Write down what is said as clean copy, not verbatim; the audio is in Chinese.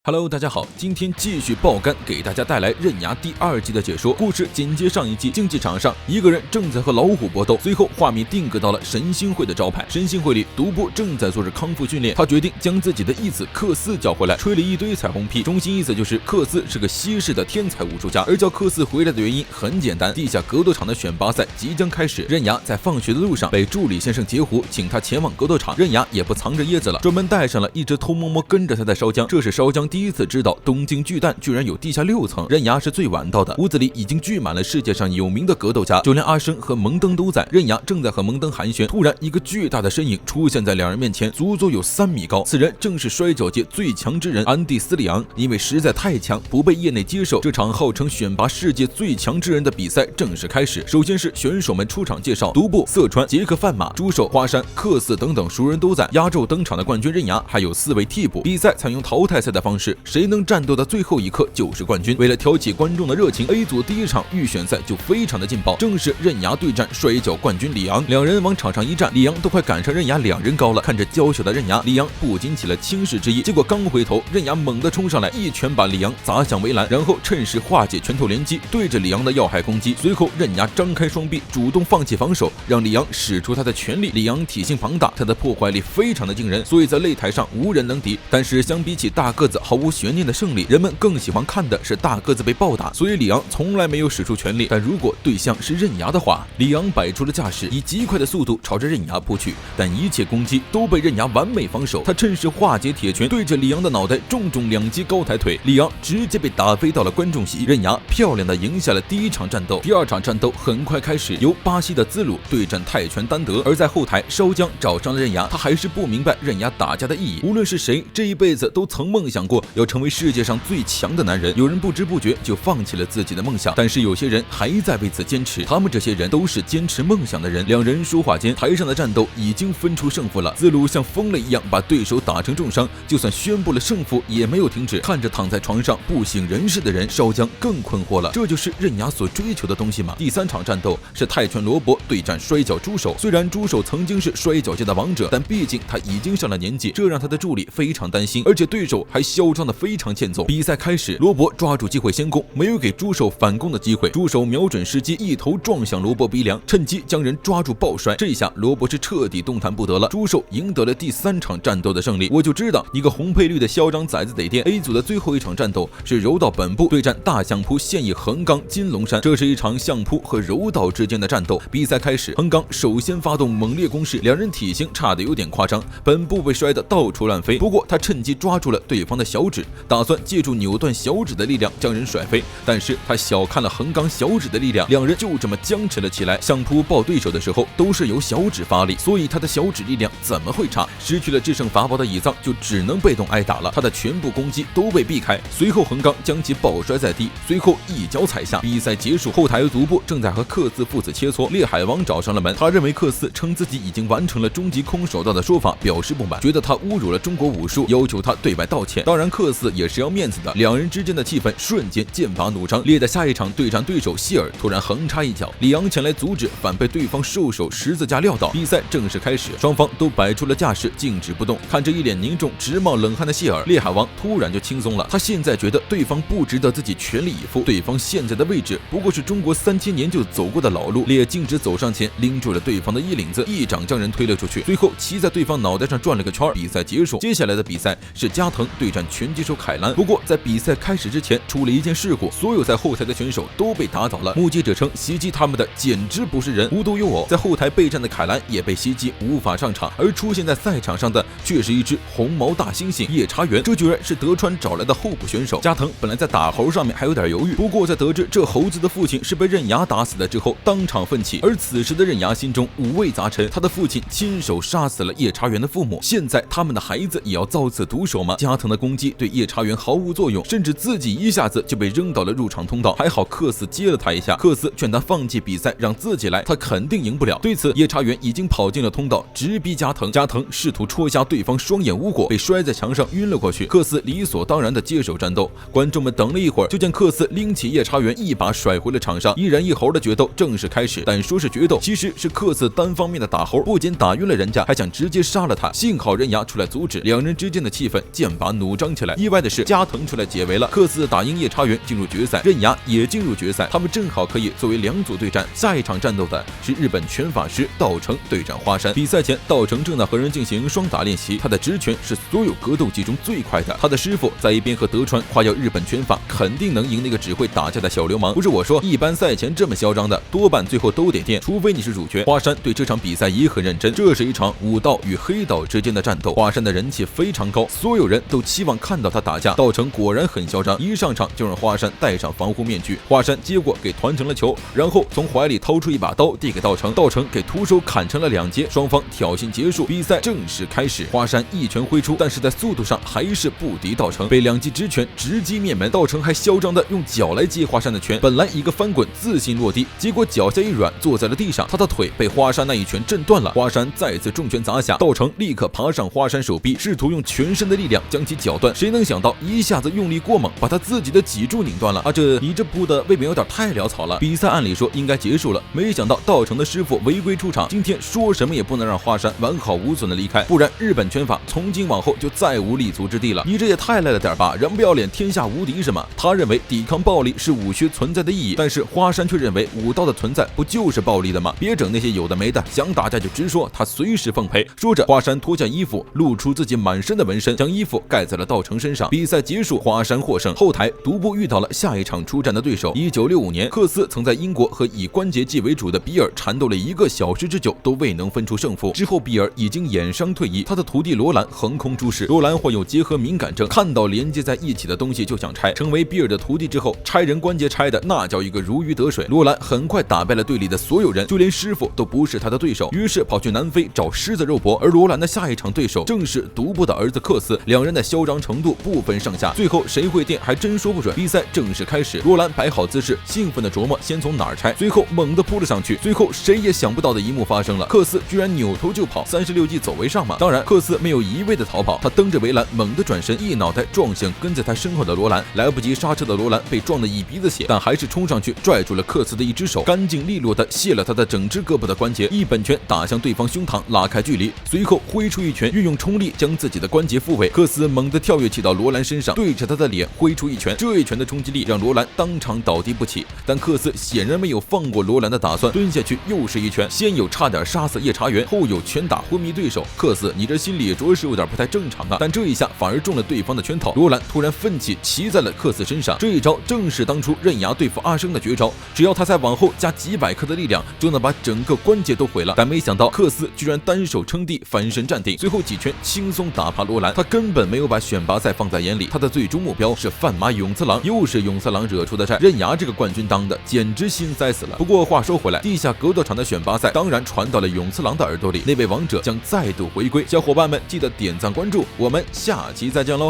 Hello， 大家好，今天继续爆肝，给大家带来《刃牙》第2季的解说。故事紧接上一季，竞技场上，一个人正在和老虎搏斗，随后画面定格到了神星会的招牌。神星会里，独步正在做着康复训练，他决定将自己的义子克斯叫回来，吹了一堆彩虹屁，中心意思就是克斯是个稀世的天才武术家。而叫克斯回来的原因很简单，地下格斗场的选拔赛即将开始。刃牙在放学的路上被助理先生截胡，请他前往格斗场。刃牙也不藏着掖子了，专门带上了一只偷摸摸跟着他的烧姜。这是烧姜第一次知道东京巨蛋居然有地下6层，刃牙是最晚到的。屋子里已经聚满了世界上有名的格斗家，就连阿生和蒙登都在。刃牙正在和蒙登寒暄，突然一个巨大的身影出现在两人面前，足足有3米高。此人正是摔跤界最强之人安蒂斯里昂。因为实在太强，不被业内接受，这场号称选拔世界最强之人的比赛正式开始。首先是选手们出场介绍，独步、色川、杰克范马、猪手、花山、克斯等等熟人都在。压轴登场的冠军刃牙还有4位替补。比赛采用淘汰赛的方式，谁能战斗到最后一刻就是冠军。为了挑起观众的热情， A 组第一场预选赛就非常的劲爆，正是刃牙对战摔跤冠军里昂。两人往场上一站，里昂都快赶上刃牙2人高了。看着娇小的刃牙，里昂不禁起了轻视之意。结果刚回头，刃牙猛地冲上来，一拳把里昂砸向围栏，然后趁势化解拳头连击，对着里昂的要害攻击。随后刃牙张开双臂，主动放弃防守，让里昂使出他的全力。里昂体型庞大，他的破坏力非常的惊人，所以在擂台上无人能敌。但是相比起大个子毫无悬念的胜利，人们更喜欢看的是大个子被暴打，所以里昂从来没有使出全力。但如果对象是刃牙的话，里昂摆出了架势，以极快的速度朝着刃牙扑去，但一切攻击都被刃牙完美防守。他趁势化解铁拳，对着里昂的脑袋重重2击高抬腿，里昂直接被打飞到了观众席。刃牙漂亮的赢下了第1场战斗。第2场战斗很快开始，由巴西的兹鲁对战泰拳丹德。而在后台，烧姜找上了刃牙，他还是不明白刃牙打架的意义。无论是谁，这一辈子都曾梦想过要成为世界上最强的男人。有人不知不觉就放弃了自己的梦想，但是有些人还在为此坚持，他们这些人都是坚持梦想的人。两人说话间，台上的战斗已经分出胜负了。兹鲁像疯了一样把对手打成重伤，就算宣布了胜负也没有停止。看着躺在床上不省人事的人，烧姜更困惑了，这就是刃牙所追求的东西吗？第3场战斗是泰拳罗伯对战摔跤猪手。虽然猪手曾经是摔跤界的王者，但毕竟他已经上了年纪，这让他的助理非常担心，而且对手还嚣张的非常欠揍。比赛开始，罗伯抓住机会先攻，没有给猪手反攻的机会，猪手瞄准时机，一头撞向罗伯鼻梁，趁机将人抓住抱摔。这下罗伯是彻底动弹不得了，猪手赢得了第3场战斗的胜利。我就知道你个红配绿的嚣张崽子得电。 A 组的最后一场战斗是柔道本部对战大相扑现役横纲金龙山，这是一场相扑和柔道之间的战斗。比赛开始，横纲首先发动猛烈攻势，两人体型差得有点夸张，本部被摔得到处乱飞，不过他趁机抓住了对方的小指，打算借助扭断小指的力量将人甩飞，但是他小看了横纲小指的力量，两人就这么僵持了起来。相扑抱对手的时候都是由小指发力，所以他的小指力量怎么会差？失去了制胜法宝的乙藏就只能被动挨打了，他的全部攻击都被避开。随后横纲将其抱摔在地，随后一脚踩下。比赛结束，后台独步正在和克斯父子切磋，烈海王找上了门，他认为克斯称自己已经完成了终极空手道的说法表示不满，觉得他侮辱了中国武术，要求他对外道歉。当然克斯也是要面子的，两人之间的气氛瞬间剑拔弩张。烈的下一场对战对手谢尔突然横插一脚，里昂前来阻止，反被对方兽手十字架撂倒。比赛正式开始，双方都摆出了架势，静止不动。看着一脸凝重直冒冷汗的谢尔，烈海王突然就轻松了，他现在觉得对方不值得自己全力以赴，对方现在的位置不过是中国3000年就走过的老路。烈径直走上前，拎住了对方的衣领子，一掌将人推了出去，随后骑在对方脑袋上转了个圈。比赛结束，接下来的比赛是加藤对战拳击手凯兰。不过在比赛开始之前出了一件事故，所有在后台的选手都被打倒了。目击者称袭击他们的简直不是人，无独有偶，在后台备战的凯兰也被袭击无法上场，而出现在赛场上的却是一只红毛大猩猩夜叉猿，这居然是德川找来的候补选手。加藤本来在打猴上面还有点犹豫，不过在得知这猴子的父亲是被刃牙打死的之后，当场奋起。而此时的刃牙心中五味杂陈，他的父亲亲手杀死了夜叉猿的父母，现在他们的孩子也要遭此毒手吗？加藤的攻击对夜叉猿毫无作用，甚至自己一下子就被扔到了入场通道。还好克斯接了他一下，克斯劝他放弃比赛，让自己来，他肯定赢不了。对此夜叉猿已经跑进了通道，直逼加藤。加藤试图戳瞎对方双眼无果，被摔在墙上晕了过去。克斯理所当然的接手战斗，观众们等了一会儿，就见克斯拎起夜叉猿一把甩回了场上。一人一猴的决斗正式开始，但说是决斗，其实是克斯单方面的打猴，不仅打晕了人家，还想直接杀了他。幸好刃牙出来阻止，两人之间的气氛剑拔弩张张起来。意外的是，加藤出来解围了，克斯打赢夜叉猿进入决赛，刃牙也进入决赛，他们正好可以作为两组对战。下一场战斗的是日本拳法师道成对战花山。比赛前，道成正在和人进行双打练习，他的直拳是所有格斗技中最快的。他的师傅在一边和德川夸耀日本拳法肯定能赢那个只会打架的小流氓。不是我说，一般赛前这么嚣张的，多半最后都得垫，除非你是主角。花山对这场比赛也很认真，这是一场武道与黑道之间的战斗。花山的人气非常高，所有人都期望看到他打架。道成果然很嚣张，一上场就让花山戴上防护面具。花山接过给团成了球，然后从怀里掏出一把刀递给道成，道成给徒手砍成了2截，双方挑衅结束，比赛正式开始。花山一拳挥出，但是在速度上还是不敌道成，被2记直拳直击面门。道成还嚣张的用脚来接花山的拳，本来一个翻滚自信落地，结果脚下一软坐在了地上，他的腿被花山那一拳震断了。花山再次重拳砸下，道成立刻爬上花山手臂，试图用全身的力量将其绞断，谁能想到一下子用力过猛，把他自己的脊柱拧断了啊！你这扑的未免有点太潦草了。比赛按理说应该结束了，没想到道成的师傅违规出场，今天说什么也不能让花山完好无损的离开，不然日本拳法从今往后就再无立足之地了。你这也太赖了点吧，人不要脸天下无敌是吗？他认为抵抗暴力是武学存在的意义，但是花山却认为武道的存在不就是暴力的吗？别整那些有的没的，想打架就直说，他随时奉陪。说着，花山脱下衣服，露出自己满身的纹身，将衣服盖在了道成身上。比赛结束，花山获胜。后台独步遇到了下一场出战的对手。1965年，克斯曾在英国和以关节技为主的比尔缠斗了1个小时之久，都未能分出胜负。之后，比尔已经养伤退役，他的徒弟罗兰横空出世。罗兰患有结核敏感症，看到连接在一起的东西就想拆。成为比尔的徒弟之后，拆人关节拆的那叫一个如鱼得水。罗兰很快打败了队里的所有人，就连师傅都不是他的对手，于是跑去南非找狮子肉搏。而罗兰的下一场对手正是独步的儿子克斯，两人的嚣张程度不分上下，最后谁会垫还真说不准。比赛正式开始，罗兰摆好姿势，兴奋的琢磨先从哪儿拆，最后猛地扑了上去。最后谁也想不到的一幕发生了，克斯居然扭头就跑，36计走为上嘛。当然，克斯没有一味的逃跑，他蹬着围栏猛地转身，一脑袋撞向跟在他身后的罗兰。来不及刹车的罗兰被撞得一鼻子血，但还是冲上去拽住了克斯的一只手，干净利落的卸了他的整只胳膊的关节，一本拳打向对方胸膛，拉开距离，随后挥出一拳，运用冲力将自己的关节复位。克斯猛地跳跃起到罗兰身上，对着他的脸挥出一拳，这一拳的冲击力让罗兰当场倒地不起，但克斯显然没有放过罗兰的打算，蹲下去又是一拳，先有差点杀死夜叉猿，后有拳打昏迷对手。克斯，你这心里着实有点不太正常啊！但这一下反而中了对方的圈套，罗兰突然奋起骑在了克斯身上，这一招正是当初刃牙对付阿生的绝招，只要他再往后加几百克的力量，就能把整个关节都毁了。但没想到克斯居然单手撑地翻身站定，最后几拳轻松打趴罗兰。他根本没有把选拔赛放在眼里，他的最终目标是范马勇次郎，又是勇次郎惹出的债。刃牙这个冠军当的简直心塞死了。不过话说回来，地下格斗场的选拔赛当然传到了勇次郎的耳朵里，那位王者将再度回归。小伙伴们记得点赞关注，我们下期再见喽！